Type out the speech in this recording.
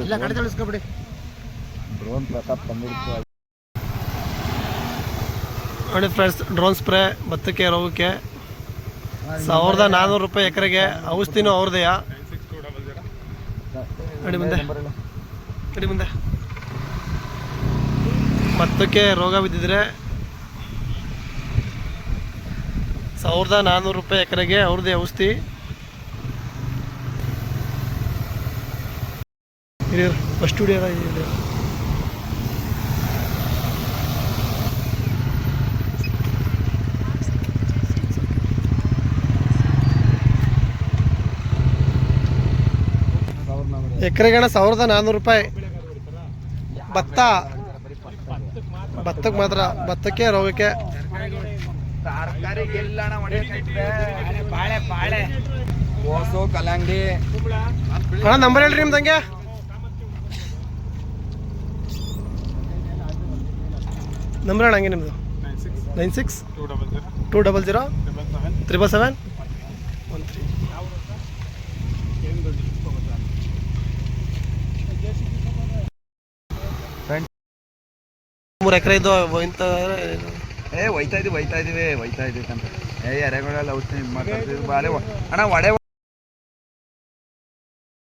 ಇಲ್ಲ ಕಡೆ ತಿಳಿಸ್ಕೊಬಿಡಿ. ಡ್ರೋನ್ ಪ್ರತಾಪ್ ಬಂದಿತ್ತು ನೋಡಿ ಫ್ರೆಂಡ್ಸ್, ಡ್ರೋನ್ ಸ್ಪ್ರೇ ಭತ್ತಕ್ಕೆ ರೋಗಕ್ಕೆ 1400 ರೂಪಾಯಿ ಎಕರೆಗೆ. ಔಷಧಿನೂ ಅವ್ರದೆಯಾ? ನೋಡಿ ಮುಂದೆ ನೋಡಿ ಮುಂದೆ. ಭತ್ತಕ್ಕೆ ರೋಗ ಬಿದ್ದಿದ್ರೆ 1400 ರೂಪಾಯಿ ಎಕರೆಗೆ ಅವ್ರದ್ದೇ ಔಷಧಿ. ಫಸ್ಟ್ ವಿಡಿಯೋ ಎಕರೆಗಣ 1400 ರೂಪಾಯಿ ಭತ್ತ. ಭತ್ತಕ್ಕೆ ಮಾತ್ರ, ಭತ್ತಕ್ಕೆ ರೋಗಕ್ಕೆ. ಕಲ್ಲಂಗಡಿ ಅಣ್ಣ ನಂಬರ್ ಹೇಳ್ರಿ ನಿಮ್ದಂಗೆ. ನಂಬರ್ ಅಣ್ಣ ಹಂಗೆ ನಿಮ್ಮದು 96-200-777-13. 3 ಎಕರೆ ಇದು ಇಂಥ ಹೋಯ್ತಾ ಇದೀವಿ ಅಂತ ಎರೆಗಳೆಲ್ಲ ಔಷಧಿ ಮಾತಾಡ್ತಿದ್ವಿ. ಬಾಳೆ ಅಣ್ಣ ಒಡೆ